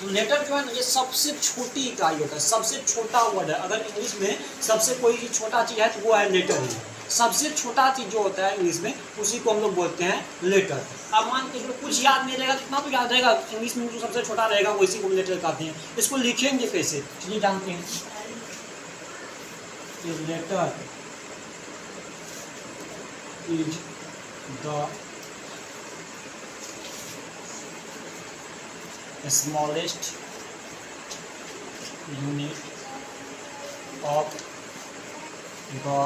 तो लेटर जो है ना ये सबसे छोटी इकाई होता है, सबसे छोटा वर्ड है। अगर इंग्लिश में सबसे कोई छोटा चीज़ है तो वो है लेटर ही। सबसे छोटा चीज़ जो होता है इंग्लिश में उसी को हम लोग बोलते हैं लेटर। अब मान के कुछ याद नहीं रहेगा, कितना तो याद रहेगा, इंग्लिश में जो सबसे छोटा रहेगा वो इसी को लेटर कहते हैं। इसको लिखेंगे कैसे चलिए जानते हैं। Letter is the smallest unit of the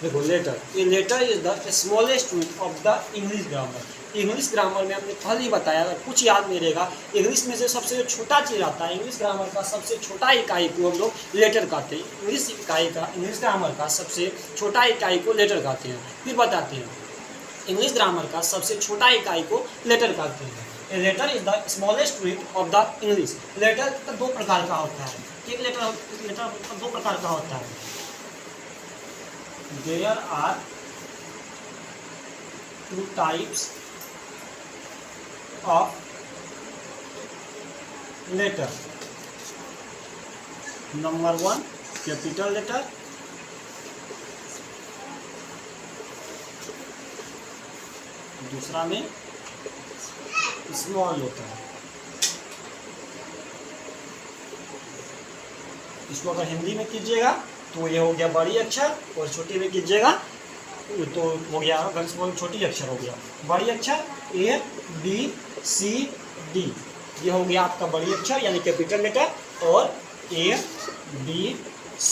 देखो लेटर, ये letter is the smallest unit of the English grammar. English grammar में हमने पहले ही बताया, अगर कुछ याद नहीं रहेगा, इंग्लिश में से सबसे छोटा चीज़ आता है, इंग्लिश ग्रामर का सबसे छोटा इकाई को हम लोग लेटर कहते हैं। इंग्लिश ग्रामर का सबसे छोटा इकाई को लेटर कहते हैं। फिर बताते हैं, इंग्लिश ग्रामर का सबसे छोटा इकाई को लेटर कहते हैं। Letter is the smallest unit of the English. Letter दो प्रकार का होता है। एक लेटर दो प्रकार का होता है। There are two types of letter. Number one, capital letter. दूसरा में स्मॉल लेटर। इसको अगर हिंदी में कीजिएगा तो ये हो गया बड़ी अक्षर, और छोटी में कीजिएगा तो हो गया छोटी अक्षर हो गया बड़ी अक्षर A B C D। ये हो गया आपका बड़ी अक्षर यानी कैपिटल लेटर, और A B C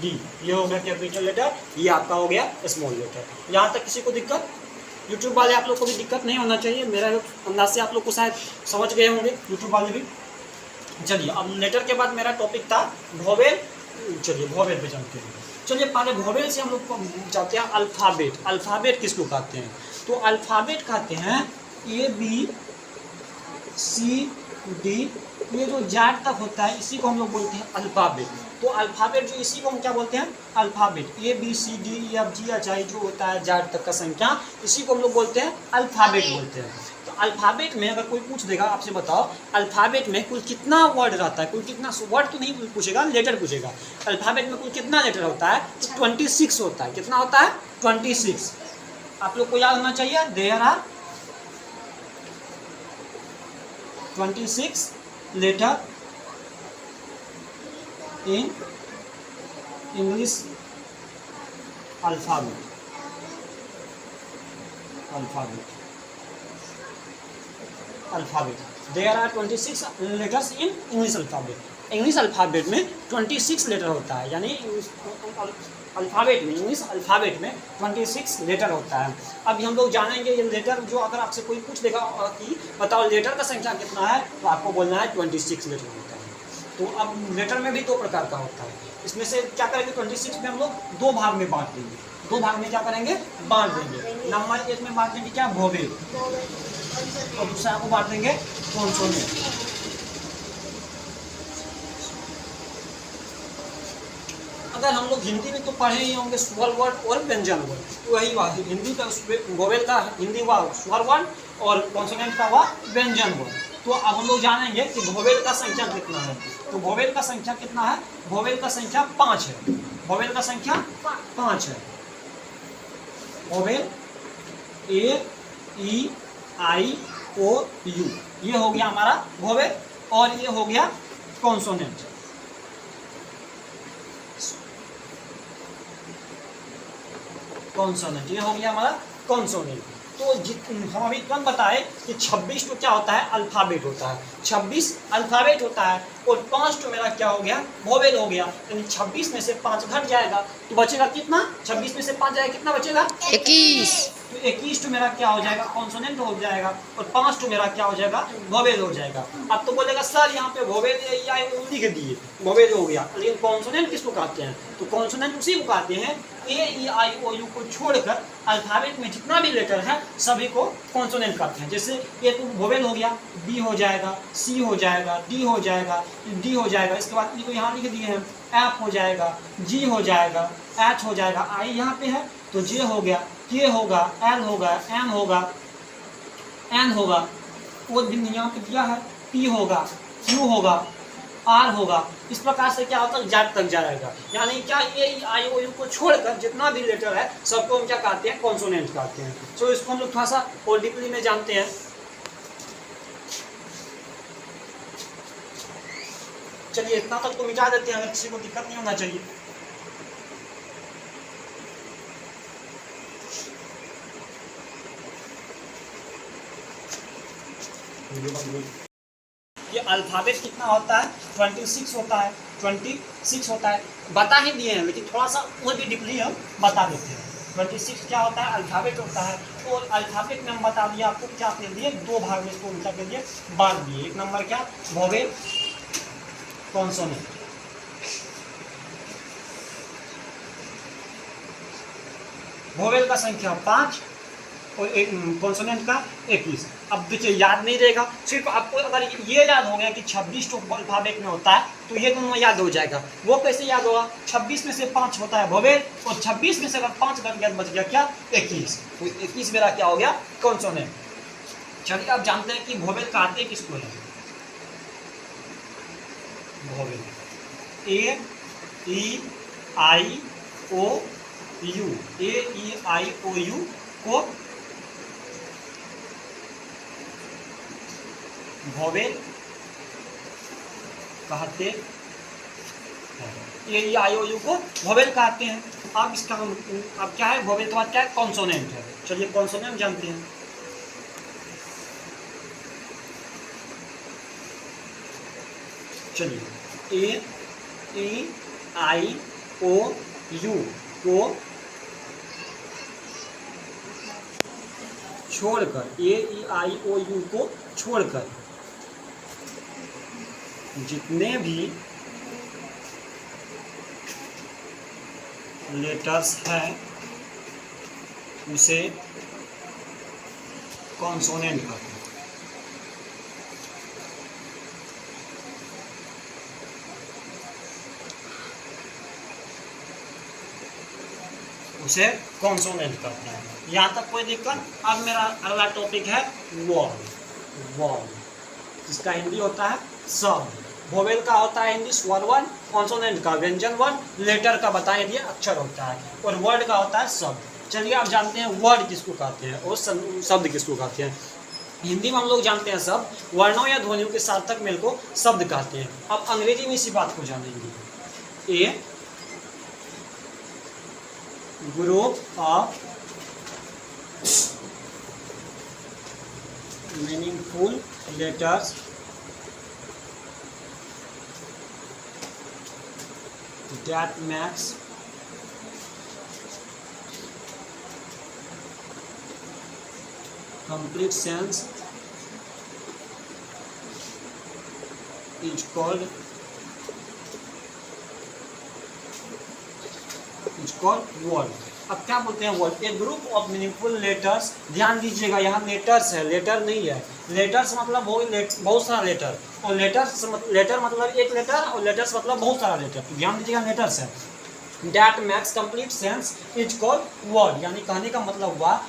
D ये हो गया कैपिटल लेटर, ये आपका हो गया स्मॉल लेटर। यहाँ तक किसी को दिक्कत? यूट्यूब वाले आप लोग को भी दिक्कत नहीं होना चाहिए, मेरा अंदाज से आप लोग को शायद समझ गए होंगे यूट्यूब वाले भी। चलिए अब लेटर के बाद मेरा टॉपिक था वोवेल। चलिए वोवेल पे चलते हैं। चलिए पहले वोवेल से हम लोग जाते हैं अल्फ़ाबेट। अल्फ़ाबेट किसको कहते हैं? तो अल्फ़ाबेट कहते हैं A B C D, ये जो जेड तक होता है इसी को हम लोग बोलते हैं अल्फ़ाबेट। तो अल्फ़ाबेट जो इसी को हम क्या बोलते हैं? Alphabet. A B C D E F G H I जो होता है जेड तक का संख्या, इसी को हम लोग बोलते हैं अल्फ़ाबेट बोलते हैं। तो अल्फ़ाबेट में अगर कोई पूछ देगा आपसे, बताओ अल्फ़ाबेट में कुल कितना वर्ड रहता है, कुल कितना वर्ड तो नहीं पूछेगा, लेटर पूछेगा। अल्फ़ाबेट में कुल कितना लेटर होता है? तो 26 होता है। कितना होता है? 26। आप लोग को याद होना चाहिए, there are 26 letter in English alphabet. There are 26 letters in English alphabet. English alphabet में 26 लेटर होता है, यानी इंग्लिश अल्फ़ाबेट में 26 लेटर होता है। अभी हम लोग जानेंगे ये लेटर, जो अगर आपसे कोई पूछ देगा कि बताओ लेटर का संख्या कितना है, तो आपको बोलना है 26 लेटर होता है। तो अब लेटर में भी दो प्रकार का होता है। इसमें से क्या करेंगे, 26 में हम लोग दो भाग में बांट देंगे। दो भाग में क्या करेंगे? बांट देंगे। नंबर 1 में बांट देंगे क्या? वोवेल, और दूसरा को बांट देंगे कॉन्सोनेंट। अगर हम लोग हिंदी में तो पढ़े ही होंगे स्वर वर्ड और व्यंजन वर्ड, तो वही बात है। हिंदी का वोवेल का हिंदी हुआ स्वर वर्ड और कॉन्सोनेंट का हुआ व्यंजन वर्ड। तो अब हम लोग जानेंगे कि वोवेल का संख्या कितना है। तो वोवेल का संख्या कितना है? वोवेल का संख्या 5 है। वोवेल का संख्या 5 है। Vowel A E I O U, ये हो गया हमारा वोवेल, और ये हो गया कॉन्सोनेंट। कॉन्सोनेंट ये हो गया हमारा कॉन्सोनेंट। तो हम अभी तुरंत बताए कि 26 तो क्या होता है? अल्फ़ाबेट होता है। 26 अल्फ़ाबेट होता है, और 5 तो मेरा क्या हो गया? वोवेल हो गया। यानी 26 में से 5 घट जाएगा तो बचेगा कितना? 26 में से 5 जाएगा, कितना बचेगा? 21। तो 21 तो मेरा क्या हो जाएगा, कॉन्सोनेंट हो जाएगा, और 5 तो मेरा क्या हो जाएगा, वोवेल हो जाएगा। अब तो बोलेगा सर यहाँ पे वोवेल या लिख दिए, वोवेल हो गया, लेकिन कॉन्सोनेंट किसको कहते हैं, तो कॉन्सोनेंट उसी को कहते हैं ए ई आई ओ यू को छोड़कर अल्फाबेट में जितना भी लेटर है सभी को कॉन्सोनेंट कहते हैं। जैसे ये तो वोवेल हो गया, बी हो जाएगा, सी हो जाएगा, डी हो जाएगा, डी हो जाएगा, इसके बाद ई को यहाँ लिख दिए हैं, एफ हो जाएगा, जी हो जाएगा, एच हो जाएगा, आई यहाँ पे है तो जे हो गया, के होगा, एल होगा, एम होगा, एन होगा, वो भी यहाँ पे दिया है, पी होगा, क्यू होगा, आर होगा। इस प्रकार से क्या होता है, जेड तक जाएगा। यानी क्या ए आई ओ यू को छोड़कर जितना भी लेटर है सबको हम क्या कहते हैं, कॉन्सोनेंट कहते हैं। तो इसको हम लोग थोड़ा सा और डीपली में जानते हैं। चलिए इतना तक तो मिटा देते हैं, अगर किसी को दिक्कत नहीं होना चाहिए। ये अल्फाबेट कितना होता है, 26 होता है, 26 होता है, बता ही दिए हैं, लेकिन थोड़ा सा और भी डीपली हम बता देते हैं। 26 क्या होता है, अल्फाबेट होता है। और अल्फाबेट में हम बता दिए आपको क्या कर दिए, दो भाग में इसको उल्टा कर दिए, बांट दिए। एक नंबर क्या, वोवेल, कॉन्सोनेंट। वोवेल का संख्या 5 और एक कॉन्सोनेंट का 21। अब देखिए याद नहीं रहेगा, सिर्फ आपको अगर ये याद हो गया कि 26 तो अल्फाबेट में होता है तो ये दोनों याद हो जाएगा। वो कैसे याद होगा, 26 में से 5 होता है वोवेल, और 26 में से अगर 5 घट गया बच गया क्या, 21। तो 21 मेरा क्या हो गया, कॉन्सोनेंट। चलिए आप जानते हैं कि वोवेल कहते किसको है, vowel, A E I O U, A E I O U को वोवेल कहते हैं, ए ई आई ओ यू को वोवेल कहते हैं। अब इसका अब क्या है, वोवेल के बाद क्या है, कॉन्सोनेंट है। चलिए कॉन्सोनेंट जानते हैं। चलिए ए ई आई ओ यू को छोड़कर, ए ई आई ओ यू को छोड़कर जितने भी लेटर्स हैं उसे कॉन्सोनेंट कहते हैं। उसे कॉन्सोनेंट कहते हैं। यहाँ तक कोई दिक्कत। अब मेरा अगला टॉपिक है वर्ड। वर्ड जिसका हिंदी होता है शब्द। वोवेल का होता है हिंदी स्वर वर्ण, कॉन्सोनेंट का व्यंजन वर्ण, लेटर का बताए दिए अक्षर होता है, और वर्ड का होता है शब्द। चलिए आप जानते हैं वर्ड किसको कहते हैं और शब्द किसको कहते हैं। हिंदी में हम लोग जानते हैं शब्द वर्णों या ध्वनियों के सार्थक मेल को शब्द कहते हैं। अब अंग्रेजी में इसी बात को जानेंगे। A group of meaningful letters that makes complete sense is called word। अब क्या बोलते हैं word, A group of meaningful letters. ध्यान दीजिएगा यहाँ लेटर्स है, लेटर नहीं है। लेटर्स मतलब बहुत सारा लेटर, और लेटर मतलब एक लेटर, और लेटर्स मतलब बहुत सारा लेटर। तो ध्यान दीजिएगा लेटर्स है। That max complete sense is called word. यानी कहने का मतलब हुआ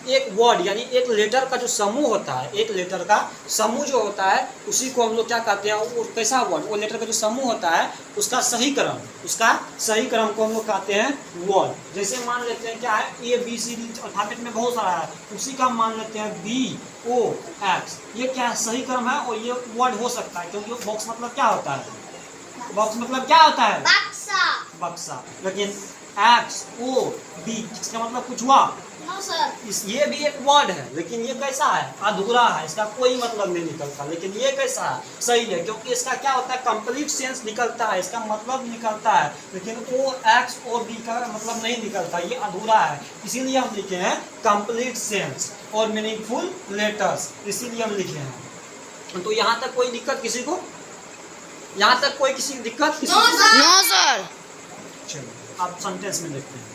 एक वर्ड यानी एक लेटर का जो समूह होता है, एक लेटर का समूह जो होता है उसी को हम लोग क्या कहते हैं, वो कैसा वर्ड, वो लेटर का जो समूह होता है उसका सही क्रम को हम लोग कहते हैं वर्ड। जैसे मान लेते हैं क्या है, A B C D alphabet में बहुत सारा है, उसी का मान लेते हैं बी ओ एक्स। ये क्या है, सही क्रम है, और ये वर्ड हो सकता है क्योंकि बॉक्स मतलब क्या होता है, बॉक्स मतलब क्या होता है, बक्सा। लेकिन एक्स ओ बी इसका मतलब कुछ हुआ नो सर। ये भी एक वर्ड है, लेकिन ये कैसा है, अधूरा है, इसका कोई मतलब नहीं निकलता। लेकिन ये कैसा है, सही है, क्योंकि इसका क्या होता है, कंप्लीट सेंस निकलता है, इसका मतलब निकलता है, लेकिन ओ एक्स और बी का मतलब नहीं निकलता, ये अधूरा है। इसीलिए हम लिखे हैं कंप्लीट सेंस और मीनिंगफुल लेटर्स, इसीलिए हम लिखे हैं। तो यहाँ तक कोई दिक्कत किसी को, यहाँ तक कोई किसी की दिक्कत किसी को? No sir. चलो आप सेंटेंस में देखते हैं।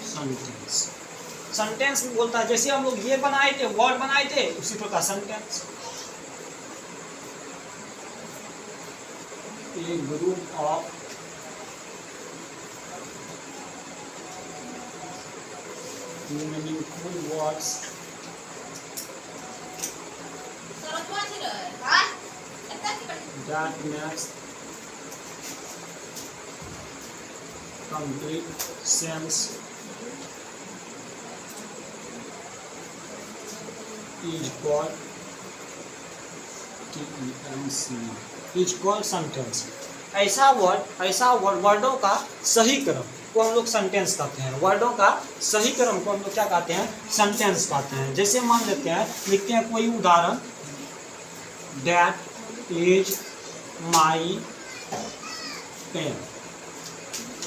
सेंटेंस, सेंटेंस में बोलता है, जैसे हम लोग ये बनाए थे, वर्ड बनाए थे, उसी प्रकार sentence. A group of meaningful words that makes complete sense is called TENC, is called sentence। ऐसा वर्ड, वर्डों का सही क्रम को हम लोग सेंटेंस कहते हैं। वर्डों का सही क्रम को हम लोग क्या कहते हैं, सेंटेंस कहते हैं। जैसे मान लेते हैं, लिखते हैं कोई उदाहरण, that is my pen.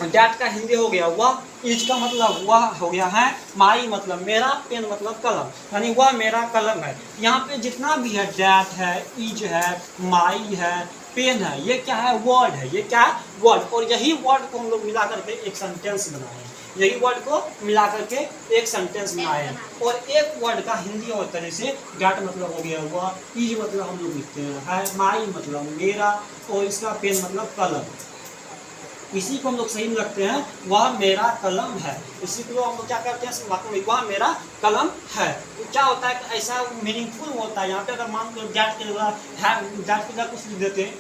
That का हिंदी हो गया वह, इज का मतलब वह हो गया है, माई मतलब मेरा, पेन मतलब कलम, यानी वह मेरा कलम है। यहाँ पे जितना भी है, डैट है, इज है, माई है, पेन है, ये क्या है, वर्ड है। ये क्या है, वर्ड। और यही वर्ड को हम लोग मिला करके एक सेंटेंस बनाए हैं, यही वर्ड को मिला करके एक सेंटेंस बनाए हैं। और एक वर्ड का हिंदी और तरह से, डैट मतलब हो गया वह, इज मतलब हम लोग लिखते हैं, माई मतलब मेरा, और इसका पेन मतलब कलम। इसी को हम लोग सही में रखते हैं, वह मेरा कलम है। इसी को हम लोग क्या करते हैं, वह मेरा कलम है। तो क्या होता है कि ऐसा मीनिंगफुल होता है। यहाँ पे अगर मान लो डैट के जगह कुछ लिख देते हैं,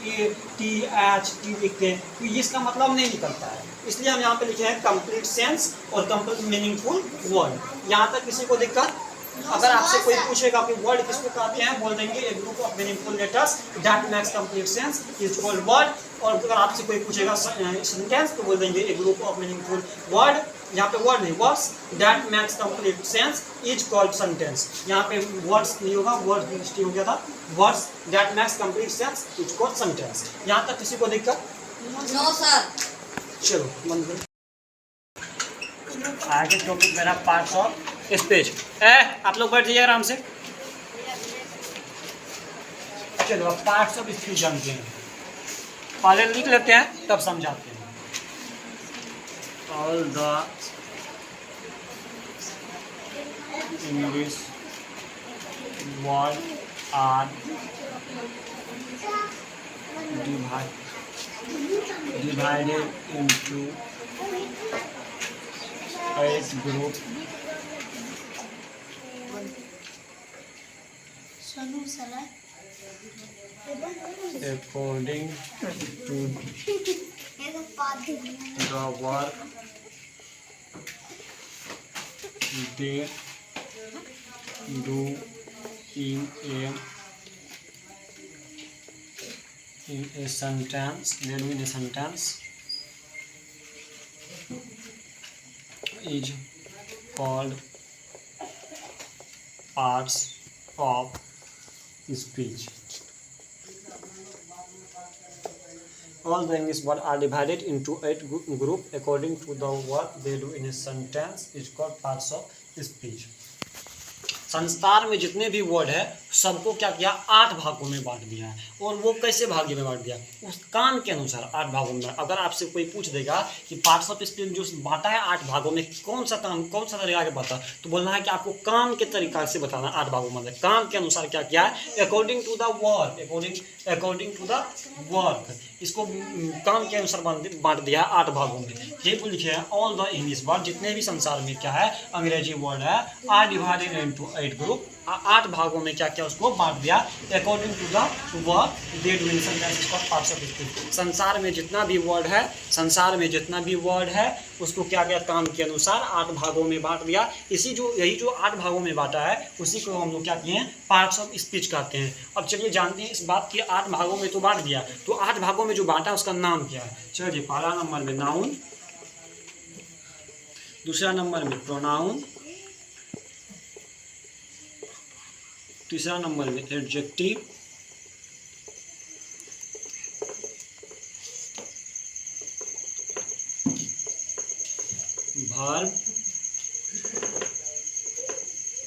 ATHT लिखते हैं, तो इसका मतलब नहीं निकलता है। इसलिए हम यहाँ पे लिखे हैं कंप्लीट सेंस और कंप्लीट मीनिंगफुल वर्ड। यहाँ तक किसी को दिक्कत? अगर आपसे कोई पूछेगा कि वर्ड किसको कहते हैं, बोल देंगे a group of meaningful letters that makes complete sense is called word. और अगर आपसे कोई पूछेगा सेंटेंस, तो बोल देंगे a group of meaningful word, यहाँ पे वर्ड नहीं, words that makes complete sense is called sentence. यहाँ पे वर्ड्स नहीं होगा, वर्ड्स मिस्टेक हो गया था, words that makes complete sense is called sentence. यहाँ तक किसी को दिक्कत? No sir. चलो बंद करो। आगे टॉपिक मेरा पार्ट्स ऑफ स्पीच। आप लोग बैठ जाइए आराम से। चलो अब पार्ट्स ऑफ स्पीच जानते हैं, पहले लिख लेते हैं तब समझाते हैं। All the English word are divided into 8 groups according to the work they do in a sentence, they do in a sentence is called parts of speech. All the English words are divided into 8 groups according to the work they do in a sentence is called parts of speech. संसार में जितने भी word है सबको क्या किया, 8 भागों में बांट दिया है। और वो कैसे भाग्य में बांट दिया, उस काम के अनुसार 8 भागों में। अगर आपसे कोई पूछ देगा कि पार्ट्स ऑफ स्पीच जो बांटा है 8 भागों में, कौन सा काम, कौन सा तरीका के बता, तो बोलना है कि आपको काम के तरीका से बताना। 8 भागों में काम के अनुसार क्या किया है, according to the work, according to the work, इसको काम के अनुसार बांट दिया है 8 भागों में। ये को लिखे हैं ऑल द इंग्लिश वर्ड, जितने भी संसार में क्या है अंग्रेजी वर्ड है, आर डिवाइडेड इनटू 8 ग्रुप। 8 भागों में क्या क्या क्या उसको बांट दिया according to the word they do in sentences called parts of speech. संसार में जितना भी वर्ड है उसको क्या क्या काम के अनुसार 8 भागों में बांट दिया। यही जो 8 भागों में बांटा है उसी को हम लोग क्या किए हैं पार्ट्स ऑफ स्पीच कहते हैं। अब चलिए जानते हैं इस बात की 8 भागों में तो बांट दिया, तो 8 भागों में जो बांटा उसका नाम क्या है। चलिए पहला नंबर में नाउन, दूसरा नंबर में प्रोनाउन, तीसरा नंबर में एडजेक्टिव, वर्ब,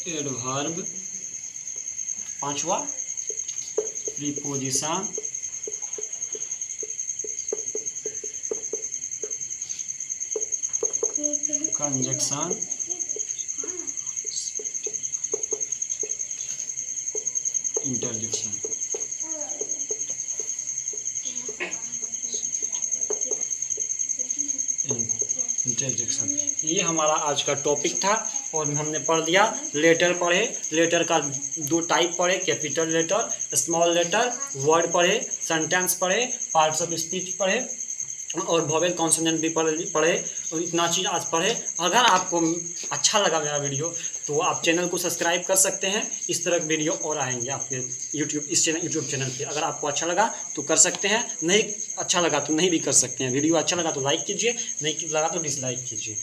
एडवर्ब, पांचवा प्रीपोजिशन, कंजक्शन, इंटरजेक्शन। इंटरजेक्शन ये हमारा आज का टॉपिक था और हमने पढ़ लिया। लेटर पढ़े, लेटर का 2 टाइप पढ़े, capital letter, small letter, word पढ़े, सेंटेंस पढ़े, पार्ट्स ऑफ स्पीच पढ़े और वोवेल कॉन्सोनेंट भी पढ़े और इतना चीज़ आज पढ़े। अगर आपको अच्छा लगा मेरा वीडियो तो आप चैनल को सब्सक्राइब कर सकते हैं। इस तरह के वीडियो और आएंगे आपके यूट्यूब चैनल पे। अगर आपको अच्छा लगा तो कर सकते हैं, नहीं अच्छा लगा तो नहीं भी कर सकते हैं। वीडियो अच्छा लगा तो लाइक कीजिए, नहीं लगा तो डिसलाइक कीजिए।